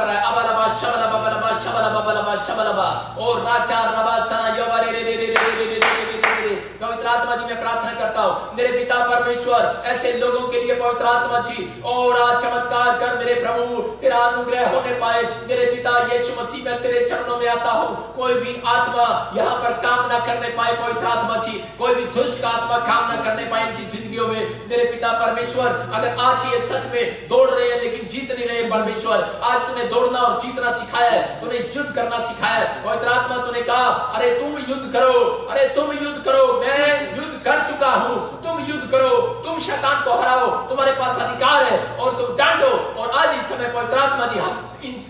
कर रहा है। अबलबा शबलबा बलबा शबलबा बलबा शबलबा और राचा रबा सना यवरे रे रे रे रे रे रे। पवित्र आत्मा जी मैं प्रार्थना करता हूँ मेरे पिता परमेश्वर ऐसे लोगों के लिए पवित्र आत्मा जी और आज चमत्कार कर मेरे प्रभु, तेरा अनुग्रह होने पाए मेरे पिता यीशु मसीह। मैं तेरे चरणों में आता हूँ, कोई भी आत्मा यहाँ पर काम ना करने पाए पवित्र आत्मा जी, कोई भी दुष्ट का आत्मा काम ना करने पाए इनकी जिंदगियों में मेरे पिता परमेश्वर। अगर आज ये सच में दौड़ रहे हैं लेकिन जीत नहीं रहे परमेश्वर, आज तूने दौड़ना और जीतना सिखाया है, तूने युद्ध करना सिखाया है पवित्र आत्मा। तूने कहा अरे तुम युद्ध करो, अरे तुम युद्ध करो, मैं युद्ध कर चुका हूं, तुम युद्ध करो, तुम शैतान को हराओ, तुम्हारे पास अधिकार है और तुम डांटो। और आज इस समय पवित्र आत्मा जी हम इन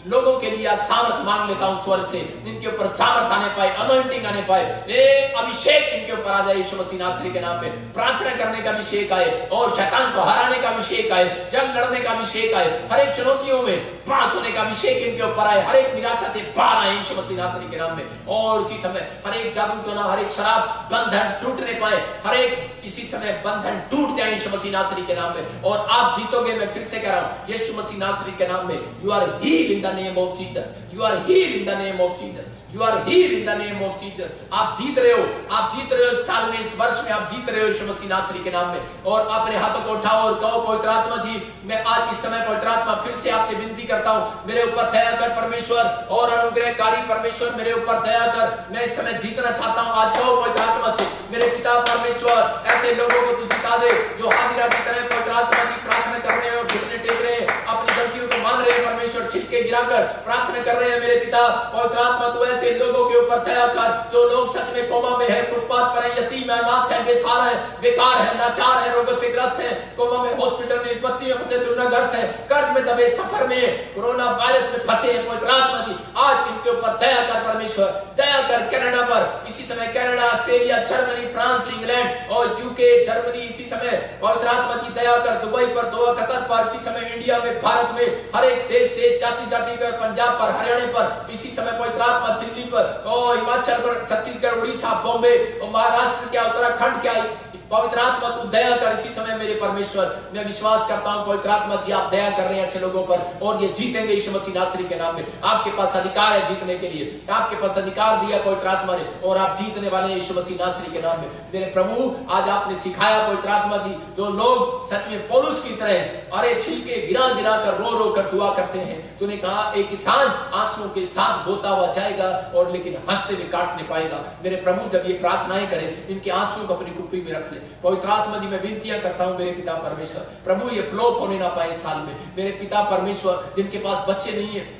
लोगों के लिए सामर्थ मांग लेता हूं स्वर्ग से, इनके ऊपर सामर्थ आने पाए, अनॉइंटिंग आने पाए, एक अभिषेक इनके ऊपर आ जाए यीशु मसीह नासरी के नाम में। प्रार्थना करने का अभिषेक आए और शैतान को हराने का अभिषेक आए, जंग लड़ने का अभिषेक आए, हर एक चुनौतियों में पास होने का अभिषेक इनके ऊपर आए, हर एक निराशा से बाहर आए यीशु मसीह नासरी के नाम में। और इसी समय हर एक जादू टोना, हर एक शराब बंधन टूटने पाए, हर एक इसी समय बंधन टूट जाए यीशु मसीह नासरी के नाम में। और आप जीतोगे, मैं फिर से कह रहा हूं यीशु मसीह नासरी के नाम में। You are healed in the name of Jesus. You are healed in the name of Jesus. You are healed in the name of Jesus. आप जीत रहे हो, आप जीत रहे हो इस साल में, इस वर्ष में आप जीत रहे हो यीशु मसीह नासरी के नाम में। और अपने हाथों को उठाओ और कहो पवित्र आत्मा जी मैं आज इस समय पवित्र आत्मा फिर से आपसे विनती करता हूं मेरे ऊपर दया कर परमेश्वर, और अनुग्रहकारी परमेश्वर मेरे ऊपर दया कर, मैं इस समय जीतना चाहता हूं। आज कहो पवित्र आत्मा से मेरे पिता परमेश्वर ऐसे लोगों को तू जिता दे जो हाजिरा की तरह पवित्र आत्मा जी प्रार्थना कर रहे हैं और घुटने टेक रहे हैं, अपनी गलतियों को मान रहे हैं परमेश्वर, छिलके गिराकर प्रार्थना कर रहे हैं मेरे पिता पवित्र आत्मा। तू ऐसे लोगों के ऊपर दया कर जो लोग सच में कोमा में है, फुटपाथ पर है, यतीम है, अनाथ है, बेसहारा है, बेकार है, लाचार है, रोगों से ग्रस्त है, कोमा में, हॉस्पिटल में, विपत्ति में फंसे, दुर्नाग्रस्त है, कर्ज में दबे, सफर में, कोरोना वायरस में फंसे हैं पवित्र आत्मा जी आज इनके ऊपर दया कर परमेश्वर, दया कर कनाडा पर इसी समय, Canada, Australia, Germany, France, England और यूके, जर्मनी इसी समय पवित्र आत्मा जी दया कर, दुबई पर, दोहा, कतर पर, इसी समय इंडिया में, भारत में, हर एक देश जाति जाति कर, पंजाब पर, हरियाणा पर, इसी समय पवित्र आत्मा दिल्ली पर और हिमाचल पर, छत्तीसगढ़, उड़ीसा, बॉम्बे और महाराष्ट्र क्या, उत्तराखंड क्या, पवित्र आत्मा तू दया कर इसी समय मेरे परमेश्वर। मैं विश्वास करता हूं पवित्र आत्मा जी आप दया कर रहे हैं ऐसे लोगों पर और ये जीतेंगे यीशु मसीह नासरी के नाम में। आपके पास अधिकार है जीतने के लिए, आपके पास अधिकार दिया पवित्र आत्मा ने और आप जीतने वाले हैं यीशु मसीह नासरी के नाम में। मेरे प्रभु आज आपने सिखाया पवित्र आत्मा जी जो लोग सच में पौलुस की तरह अरे छिलके गिरा गिरा कर रो रो कर दुआ करते हैं, तूने कहा एक किसान आंसुओं के साथ बोता हुआ जाएगा और लेकिन हंसते हुए काट नहीं पाएगा। मेरे प्रभु जब ये प्रार्थनाएं करें इनके आंसुओं को अपनी कुप्पी में रख ले पवित्र आत्मा जी। मैं विनतियां करता हूं मेरे पिता परमेश्वर, प्रभु ये फ्लॉप होने ना पाए इस साल में। मेरे पिता परमेश्वर जिनके पास बच्चे नहीं है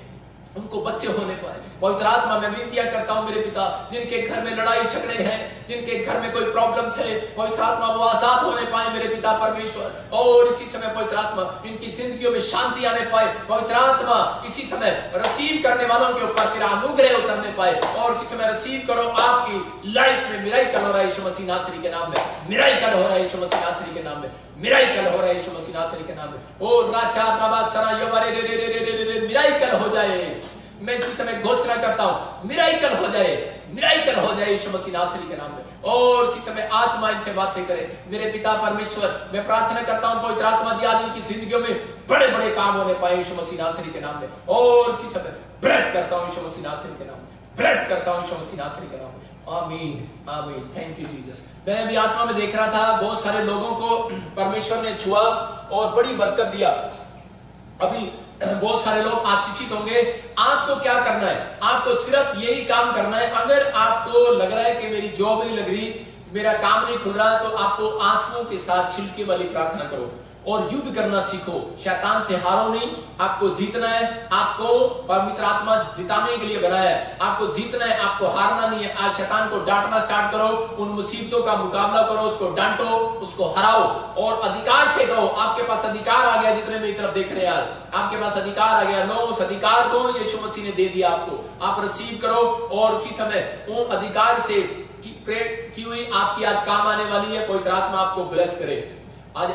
उनको बच्चे होने पाए पवित्र आत्मा। मैं विनतियां करता हूं मेरे पिता जिनके घर में लड़ाई झगड़े हैं, जिनके घर में कोई प्रॉब्लम्स है पवित्र आत्मा वो आजाद होने पाए मेरे पिता परमेश्वर। और इसी समय पवित्र आत्मा इनकी जिंदगियों में शांति आने पाए पवित्र आत्मा। इसी समय रिसीव करने वालों के ऊपर तेरा अनुग्रह उतरने पाए और इसी समय रिसीव करो आपकी लाइफ में मिराकल हो रहा है यीशु मसीह नासरी के नाम में, मिराकल हो रहा है यीशु मसीह नासरी के नाम में, मिराकल हो रहा है यीशु मसीह नासरी के नाम में। ओ राचा नवा सना यवरे रे रे रे रे रे मिराकल हो जाए। मैं इसी समय घोषणा करता हूं मिराकल हो जाए, मिराकल हो जाए यीशु मसीह नासरी के नाम में। और इसी समय आत्मा इनसे बातें करे मेरे पिता परमेश्वर। मैं प्रार्थना करता हूं पवित्र आत्मा जी आज इनकी जिंदगियों में बड़े बड़े काम होने पाए यीशु मसीह नासरी के नाम में। और इसी समय ब्लेस करता हूं यीशु मसीह नासरी के नाम में, ब्लेस करता हूं यीशु मसीह नासरी के नाम में। आमीन आमीन। Thank you Jesus. मैं भी आत्मा में देख रहा था बहुत सारे लोगों को परमेश्वर ने छुआ और बड़ी बरकत दिया। अभी बहुत सारे लोग आशीषित होंगे। आपको क्या करना है? आपको सिर्फ यही काम करना है। अगर आपको लग रहा है कि मेरी जॉब नहीं लग रही, मेरा काम नहीं खुल रहा, तो आपको आंसुओं के साथ छिलके वाली प्रार्थना करो और युद्ध करना सीखो। शैतान से हारो नहीं, आपको जीतना है। आपको पवित्र आत्मा जिताने के लिए बनाया है, आपको जीतना है, आपको हारना नहीं है। आज शैतान को डांटना स्टार्ट करो, उन मुसीबतों का मुकाबला करो, उसको डांटो, उसको हराओ और अधिकार से कहो आपके पास अधिकार आ गया। जितने मेरी तरफ देख रहे हैं आज आपके पास अधिकार आ गया। लो उस अधिकार को यीशु मसीह ने दे दिया आपको, आप रिसीव करो और उसी समय उन अधिकार से की हुई आपकी आज काम आने वाली है। पवित्र आत्मा आपको ब्लेस करे। आज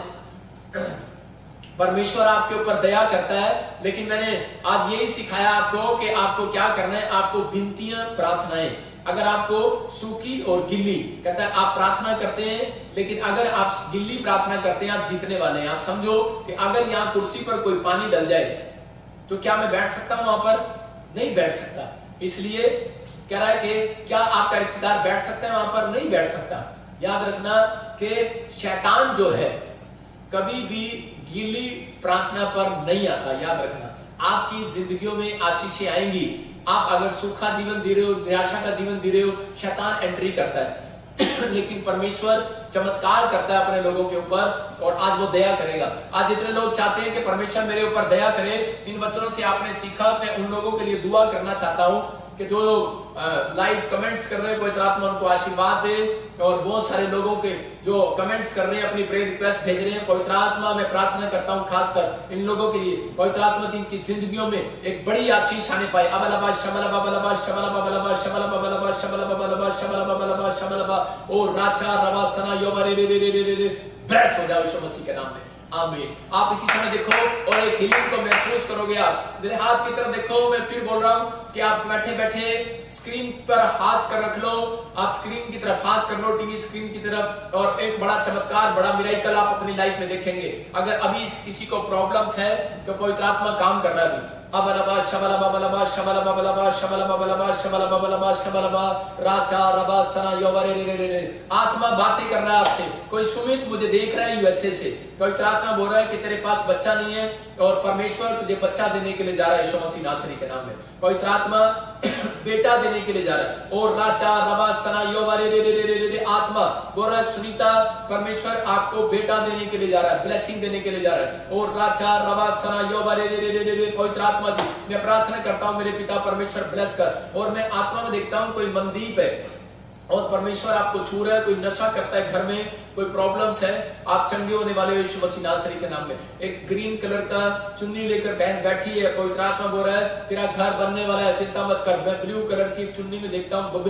परमेश्वर आपके ऊपर दया करता है, लेकिन मैंने आज यही सिखाया आपको कि आपको क्या करना है। आपको विनतियां, प्रार्थनाएं, अगर आपको सूखी और गिल्ली, कहता है आप प्रार्थना करते हैं लेकिन अगर आप गिल्ली प्रार्थना करते हैं आप जीतने वाले हैं। आप समझो कि अगर यहाँ कुर्सी पर कोई पानी डल जाए तो क्या मैं बैठ सकता हूं वहां पर? नहीं बैठ सकता। इसलिए कह रहा है कि क्या आपका रिश्तेदार बैठ सकता है वहां पर? नहीं बैठ सकता। याद रखना कि शैतान जो है कभी भी गीली प्रार्थना पर नहीं आता। याद रखना, आपकी जिंदगियों में आशीषें आएंगी। आप अगर सूखा जीवन जी रहे हो, निराशा का जीवन जी रहे हो, शैतान एंट्री करता है लेकिन परमेश्वर चमत्कार करता है अपने लोगों के ऊपर, और आज वो दया करेगा। आज जितने लोग चाहते हैं कि परमेश्वर मेरे ऊपर दया करे, इन वचनों से आपने सीखा। मैं उन लोगों के लिए दुआ करना चाहता हूं कि जो लाइव कमेंट्स कर रहे हैं, पवित्र आत्मा उनको आशीर्वाद दे। और बहुत सारे लोगों के जो कमेंट्स कर रहे हैं, अपनी प्रेयर रिक्वेस्ट भेज रहे हैं, पवित्र आत्मा मैं प्रार्थना करता हूं खासकर इन लोगों के लिए, पवित्र आत्मा जिनकी जिंदगियों में एक बड़ी आशीष आने पाए। अबलबा शबलबा बलबा शबलबा बलबा शबलबा बलबा शबलबा बलबा शबलबा बलबा शबलबा ओ राचा रवा सना योबरे रे रे रे रे ब्लेस हो जाओ यीशु मसीह के नाम में, आमीन। आप इसी समय देखो और एक हीलिंग को महसूस करोगे। आप मेरे हाथ की तरफ देखो। मैं फिर बोल रहा हूं कि आप बैठे बैठे स्क्रीन पर हाथ कर रख लो, आप स्क्रीन की तरफ हाथ कर लो, टीवी स्क्रीन की तरफ, और एक बड़ा चमत्कार, बड़ा मिरेकल आप अपनी लाइफ में देखेंगे। अगर अभी किसी को प्रॉब्लम्स है तो पवित्र आत्मा काम कर रहा है अभी। अबलबा शबलबा बलबा शबलबा बलबा शबलबा बलबा शबलबा बलबा शबलबा राचा रबा सना योबरे रे रे रे। आत्मा बातें कर रहा है आपसे। कोई सुमित मुझे देख रहा है यूएसए से, पवित्र आत्मा बोल रहा है कि तेरे पास बच्चा नहीं है और परमेश्वर तुझे बच्चा देने के लिए जा रहा है यीशु मसीह नासरी के नाम में। पवित्र आत्मा बेटा देने के लिए जा रहा है। और राचा रबा सना योबरे रे रे रे रे रे। आत्मा बोल रहा है सुनीता, परमेश्वर आपको बेटा देने के लिए जा रहा है, ब्लेसिंग देने के लिए जा रहा है। और राचा रबा सना योबरे रे रे रे रे। पवित्र आत्मा जी मैं प्रार्थना करता हूं मेरे पिता परमेश्वर ब्लेस कर। और मैं आत्मा में देखता हूं कोई मंदीप है और परमेश्वर आपको छू रहा है। कोई नशा करता है घर में, कोई प्रॉब्लम्स है, आप चंगे होने वाले हो यीशु मसीह नासरी के नाम में। एक ग्रीन कलर का चुन्नी लेकर बहन बैठी है, पवित्र आत्मा बोल रहा है तेरा घर बनने वाला है, चिंता मत कर। मैं ब्लू कलर की चुन्नी में देखता हूँ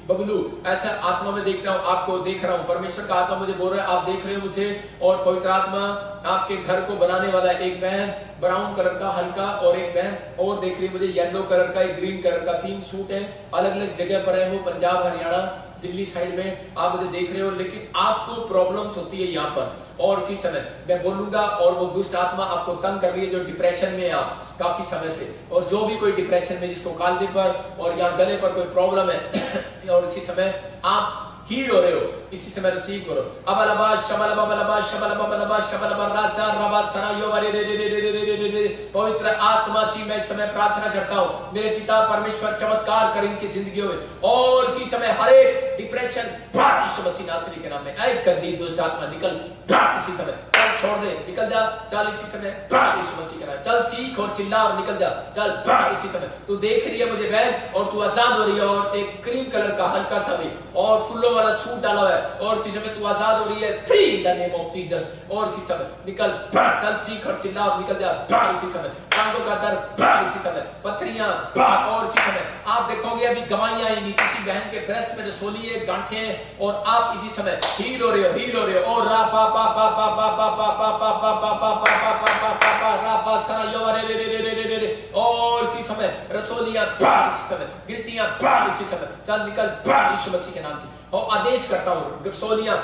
बबलू, ऐसा आत्मा में देखता हूँ, आपको देख रहा हूँ। परमेश्वर का आत्मा मुझे बोल रहा है आप देख रहे हो मुझे, और पवित्र आत्मा आपके घर को बनाने वाला है। एक बहन ब्राउन कलर का हल्का, और एक बहन और देख रही है मुझे येलो कलर का, एक ग्रीन कलर का। 3 सूट है, अलग अलग जगह पर है, वो पंजाब हरियाणा दिल्ली साइड में आप मुझे देख रहे हो, लेकिन आपको प्रॉब्लम्स होती है यहाँ पर। और इसी समय मैं बोलूंगा, और वो दुष्ट आत्मा आपको तंग कर रही है जो डिप्रेशन में है आप काफी समय से, और जो भी कोई डिप्रेशन में जिसको कालजे पर और या गले पर कोई प्रॉब्लम है और इसी समय आप हील हो रहे हो, इसी समय रिसीव करो। अबलबा शबलबा बलबा शबलबा बलबा शबलबा राचा रबा सना योबरे रे रे रे रे रे रे। पवित्र आत्मा जी मैं इस समय प्रार्थना करता हूं मेरे पिता परमेश्वर चमत्कार कर इनकी जिंदगियों में, और इसी समय हर एक डिप्रेशन यीशु मसीह नासरी के नाम में एक गंदी दुष्ट आत्मा निकल इसी समय, चल छोड़ दे, निकल जा, चल इसी समय यीशु मसीह के नाम, चल चीख और चिल्ला और निकल जा, चल इसी समय। तू देख रही है मुझे बहन, और तू आजाद हो रही है, और एक क्रीम कलर का हल्का सा भी और फूलों वाला सूट डाला हुआ है, और इसी समय तू आजाद हो रही है free in the name of Jesus. और इसी समय निकल, चल चीख और चिल्ला और निकल जा इसी समय। टांगों का दर्द इसी समय, पथरियां, और इसी समय आप देखोगे अभी गवाहियां आएंगी। किसी बहन के ब्रेस्ट में रसोली है, गांठें हैं, और आप इसी समय हील हो रहे हो, हील हो रहे हो। और रा पा पा पा पा पा पा पा पा पा पा पा पा पा पा पा पा पा रा पा सना योबरे रे रे रे रे रे। और इसी समय रसोलियां इसी समय, गिल्टियां इसी समय, चल निकल यीशु मसीह के नाम से। और आदेश करता हूँ रसोलियां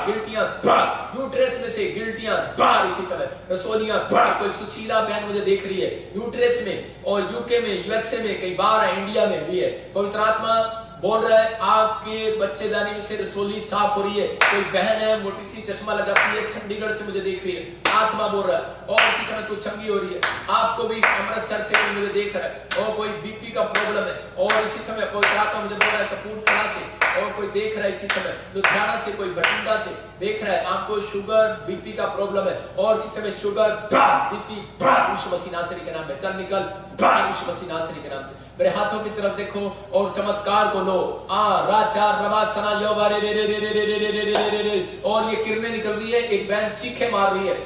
गिल्टियां यूट्रेस में से, गिल्टियां इसी समय, रसोलियां कोई सुशीला बहन मुझे देख रही है यूट्रेस में, और यूके में, यूएसए में, कई बार है, इंडिया में भी है। पवित्र आत्मा बोल रहा है आपके बच्चेदानी में से रसोली साफ हो रही है। कोई बहन है मोटी सी चश्मा लगाती है, चंडीगढ़ से मुझे देख रही है, आत्मा बोल रहा है। और इसी समय तू चंगी हो रही है। आपको भी अमृतसर से कोई मुझे देख रहा है, और कोई बीपी का प्रॉब्लम है, और इसी समय पवित्र आत्मा मुझे बोल रहा है कपूरथला से, और कोई देख रहा है इसी समय लुधियाना से, कोई बठिंडा से देख रहा है, आपको शुगर बीपी का प्रॉब्लम है, और इसी समय शुगर बीपी यीशु मसीह नासरी के नाम में चल निकल यीशु मसीह नासरी के नाम से। मेरे हाथों की तरफ देखो और चमत्कार को लो। राचा रबा सना योबरे रे रे रे रे रे रे रे रे रे। और ये किरणें निकल रही है, एक बहन चीखे मार रही है,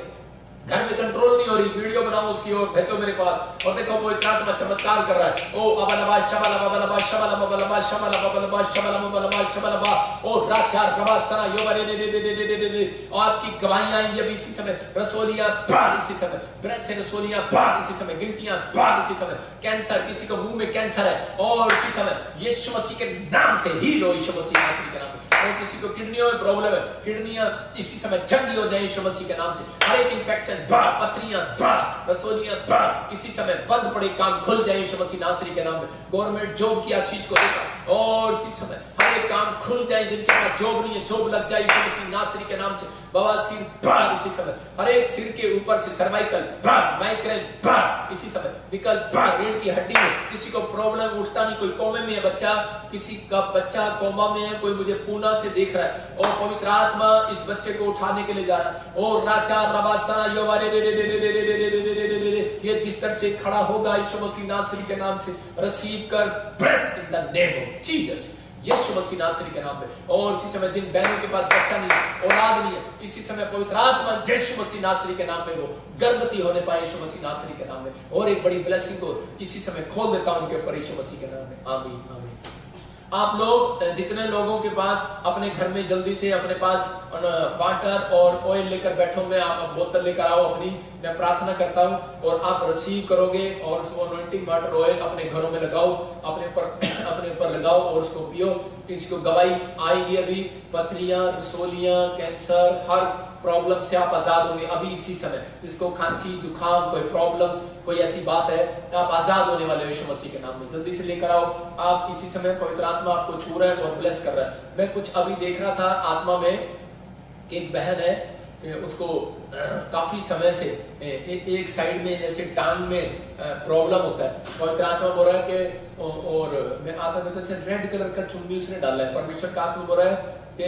घर में कंट्रोल नहीं हो रही, वीडियो बनाओ उसकी और भेजो मेरे पास, और देखो कोई आत्मा चमत्कार कर रहा है। ओ अबलबा शबलबा बलबा शबलबा बलबा शबलबा बलबा शबलबा बलबा शबलबा और राचा रबा सना योबरे रे रे रे रे रे रे। और आपकी गवाहियां आएंगी अभी इसी समय, रसोलियां इसी समय, ब्रेस्ट से रसोलियां इसी समय, गिल्टियां इसी समय, कैंसर, किसी को मुंह में कैंसर है, और इसी समय यीशु मसीह के नाम से हील हो यीशु मसीह नासरी के नाम में। और किसी को किडनियों में प्रॉब्लम है, किडनियां इसी समय ठंडी हो जाए यीशु मसीह के नाम से। हर एक इंफेक्शन पथरियां रसोलियां इसी समय बंद पड़े, काम खुल जाए यीशु मसीह नासरी के नाम में। गवर्नमेंट जॉब की आशीष को देता और इसी समय हर एक काम खुल जाए, जिनके पास जॉब नहीं है जॉब लग जाए यीशु मसीह नासरी के नाम से। बवासीर इसी समय हर एक सिर के ऊपर से सर्वाइकल माइग्रेन इसी समय निकल, रीढ़ की हड्डी में किसी को प्रॉब्लम उठता नहीं, कोई कोमे में है बच्चा, किसी का बच्चा कोमा में है, कोई मुझे पूना से देख रहा है और पवित्र आत्मा इस बच्चे को उठाने के लिए जा रहा है। और राचा रबासना योवारे ये बिस्तर से खड़ा होगा यीशु मसीह नासरी के नाम से। रिसीव कर bless in the name of Jesus यीशु मसीह नासरी के नाम में। और इसी समय जिन बहनों के पास बच्चा नहीं है, औलाद नहीं है, इसी समय पवित्र आत्मा यीशु मसीह नासरी के नाम में वो गर्भवती होने पाए यीशु मसीह नासरी के नाम में। और एक बड़ी ब्लेसिंग को इसी समय खोल देता हूं उनके ऊपर यीशु मसीह के नाम में। आमीन आमीन। आप लोग जितने लोगों के पास अपने घर में जल्दी से अपने पास वाटर और ऑयल लेकर बैठो, में आप बोतल लेकर आओ अपनी, मैं प्रार्थना करता हूं और आप रिसीव करोगे और उसको अनॉइंटिंग वाटर ऑयल अपने घरों में लगाओ, अपने ऊपर लगाओ और उसको पियो। इसको गवाही आएगी, अभी पथरियां, रसोलियां, कैंसर, हर प्रॉब्लम से आप आजाद होंगे अभी इसी समय। इसको खांसी जुकाम कोई प्रॉब्लम्स कोई ऐसी बात है तो आप आजाद होने वाले हो यीशु मसीह के नाम में। जल्दी से लेकर आओ आप इसी समय। पवित्र आत्मा आपको छू रहा है और ब्लेस कर रहा है। मैं कुछ अभी देख रहा था आत्मा में कि एक बहन है कि उसको काफी समय से एक साइड में जैसे टांग में प्रॉब्लम होता है। पवित्र आत्मा बोल रहा है कि और मैं आत्मा कहते से रेड कलर का चुन्नी उसने डाला है। परमेश्वर का आत्मा बोल रहा है कि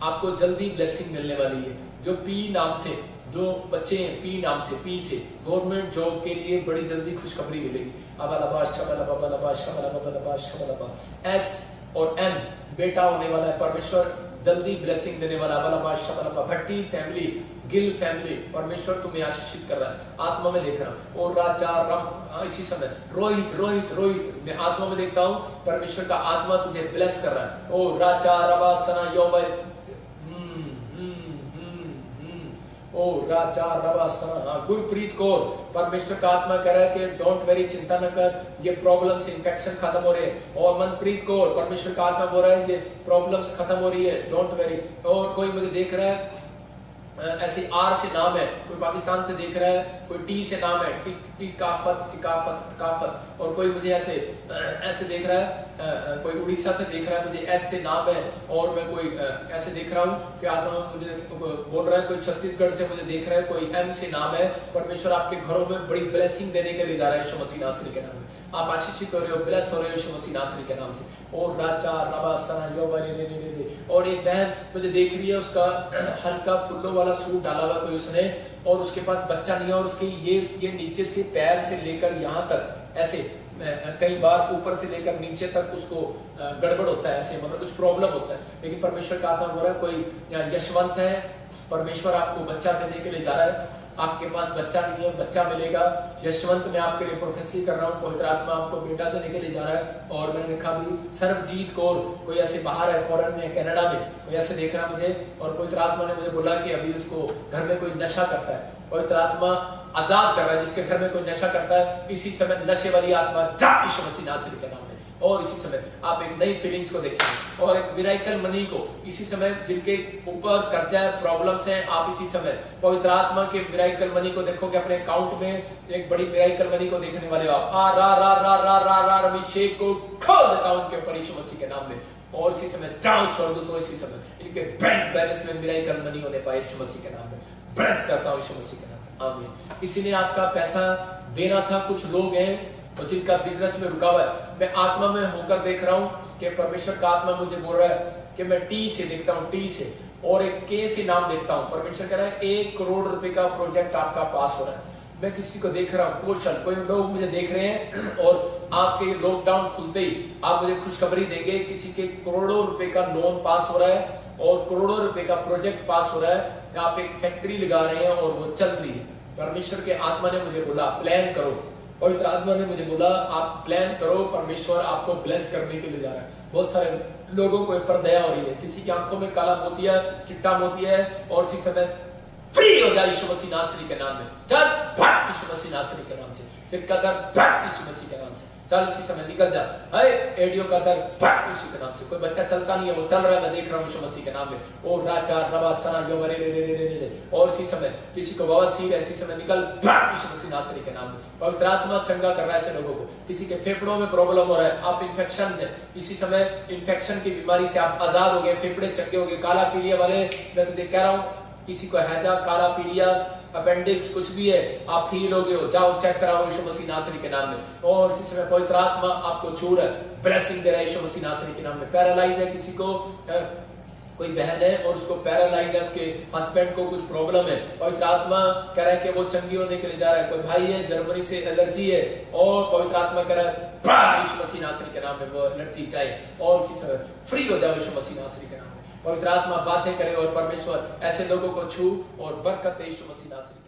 आपको जल्दी ब्लेसिंग मिलने वाली है। जो पी नाम से जो बच्चे हैं, पी नाम से, पी से गवर्नमेंट जॉब के लिए बड़ी जल्दी खुशखबरी मिलेगी। एस और एम बेटा होने वाला है, परमेश्वर जल्दी ब्लेसिंग देने वाला। भट्टी फैमिली, गिल फैमिली, परमेश्वर तुम्हें आशीषित कर रहा है। आत्मा में देख रहा हूँ। और राजा रम इसी समय रोहित रोहित रोहित मैं आत्मा में देखता हूँ, परमेश्वर का आत्मा तुझे ब्लेस कर रहा है। ओ राजा रबा सना योबर ओ राजा रवा सना। गुरप्रीत कौर, परमेश्वर का आत्मा कह रहा है कि डोंट वेरी, चिंता न कर, ये प्रॉब्लम्स इन्फेक्शन खत्म हो रहे हैं। और मनप्रीत कौर, परमेश्वर का आत्मा बोल रहा है ये प्रॉब्लम्स खत्म हो रही है, डोंट वेरी। और कोई मुझे देख रहा है ऐसे आर से नाम है, कोई पाकिस्तान से देख रहा है, कोई टी से नाम है, टिकाफत। और कोई मुझे ऐसे देख रहा है, कोई उड़ीसा से देख रहा है, मुझे एस से नाम है। और मैं कोई ऐसे देख रहा हूँ कि आत्मा मुझे बोल रहा है, कोई छत्तीसगढ़ से मुझे देख रहा है, कोई एम से नाम है। परमेश्वर आपके घरों में बड़ी ब्लेसिंग देने के लिए जा रहा है यीशु मसीह नासरी के नाम में। आप आशीषित हो रहे हो, ब्लेस हो रहे हो यीशु मसीह नासरी के नाम से। और राजा रबा सना योबा। और एक बहन मुझे देख रही है, उसका हल्का फुल्लों वाला सूट डाला हुआ कोई उसने, और उसके पास बच्चा नहीं है, और उसके ये नीचे से पैर से लेकर यहाँ तक ऐसे कई बार ऊपर से लेकर नीचे तक उसको गड़बड़ होता है, ऐसे मतलब कुछ प्रॉब्लम होता है। लेकिन परमेश्वर का आत्मा बोल रहा है कोई यशवंत है, परमेश्वर आपको बच्चा देने के लिए जा रहा है। आपके पास बच्चा नहीं है, बच्चा मिलेगा। यशवंत मैं आपके लिए प्रोफेसी कर रहा हूँ, पवित्र आत्मा आपको बेटा देने के लिए जा रहा है। और मैंने देखा भी सरबजीत कौर, कोई ऐसे बाहर है, फॉरेन में, कनाडा में, कोई ऐसे देख रहा मुझे। और पवित्र आत्मा ने मुझे बोला कि अभी उसको घर में कोई नशा करता है। पवित्र आत्मा आजाद कर रहा है जिसके घर में कोई नशा करता है। इसी समय नशे वाली आत्मा जा यीशु मसीह नासरी के नाम में। और इसी समय आप एक नई फीलिंग्स को देखेंगे और एक मिराइकल मनी को इसी समय, जिनके ऊपर कर्जा है, प्रॉब्लम्स हैं, आप इसी समय पवित्र आत्मा के मिराइकल मनी को देखोगे। अपने अकाउंट में एक बड़ी मिराइकल मनी को देखने वाले हो आप। अभिषेक को खोल देता हूं उनके ऊपर यीशु मसीह के नाम में। और इसी समय जाओ स्वर्गदूतों, इसी समय इनके बैंक बैलेंस में मिराइकल मनी होने पाए यीशु मसीह के नाम में। ब्लेस करता हूं यीशु मसीह के नाम में। आमीन। किसी ने आपका पैसा देना था, कुछ लोग हैं और जिनका बिजनेस में रुका हुआ है। मैं आत्मा में होकर देख रहा हूँ कि परमेश्वर का आत्मा मुझे बोल रहा है कि मैं टी से देखता हूँ, टी से, और एक के से नाम देखता हूँ। परमेश्वर कह रहा है 1 करोड़ रुपए का प्रोजेक्ट आपका पास हो रहा है। मैं किसी को देख रहा हूँ, कौशल, कोई लोग मुझे देख रहे हैं और आपके लॉकडाउन खुलते ही आप मुझे खुशखबरी देंगे, किसी के करोड़ों रुपए का लोन पास हो रहा है और करोड़ों रुपए का प्रोजेक्ट पास हो रहा है। आप एक फैक्ट्री लगा रहे हैं और वो चल रही है। परमेश्वर के आत्मा ने मुझे बोला प्लान करो, पवित्र आत्मा ने मुझे बोला आप प्लान करो, परमेश्वर आपको ब्लेस करने के लिए जा रहा है। बहुत सारे लोगों को ऊपर दया हो रही है, किसी की आंखों में काला मोतिया, चिट्टा मोतिया है, और इसी समय फ्री हो जाए यीशु मसीह नासरी के नाम में। चल भाग यीशु मसीह नासरी के नाम से। सिर का दर्द भाग यीशु मसीह के नाम से। चल इसी समय निकल जा। है एडियो का दर्द भाग यीशु के नाम से। कोई बच्चा चलता नहीं है, वो चल रहा है, मैं देख रहा हूँ यीशु मसीह के नाम में। ओ राजा रबा सना जो मरे रे रे रे रे रे। और इसी समय किसी को बवासीर है, इसी समय निकल भाग यीशु मसीह नासरी के नाम में। पवित्र आत्मा चंगा कर रहा है ऐसे लोगों को। किसी के फेफड़ों में प्रॉब्लम हो रहा है, आप इन्फेक्शन है, इसी समय इन्फेक्शन की बीमारी से आप आजाद हो गए, फेफड़े चंगे हो गए। काला पीलिया वाले मैं तुझे कह रहा हूँ, किसी को हैजा, काला पीलिया, अपेंडिक्स कुछ भी है, आप हील हो गए हो, जाओ चेक कराओ यीशु मसीह नासरी के नाम में। और इसी समय पवित्र आत्मा आपको छू रहा है, ब्लेसिंग दे रहा है यीशु मसीह नासरी के नाम में। पैरालाइज है किसी को, कोई बहन है और उसको पैरालाइज है, उसके हस्बैंड को कुछ प्रॉब्लम है, पवित्र आत्मा कह रहा है कि वो चंगी होने के लिए जा रहा है। कोई भाई है जर्मनी से एलर्जी है और पवित्र आत्मा कह रहा है यीशु मसीह नासरी के नाम में वो एलर्जी जाए और इसी समय फ्री हो जाओ यीशु मसीह नासरी के नाम में। पवित्र आत्मा बातें करे और परमेश्वर ऐसे लोगों को छू और बरकत दे यीशु मसीह नासरी।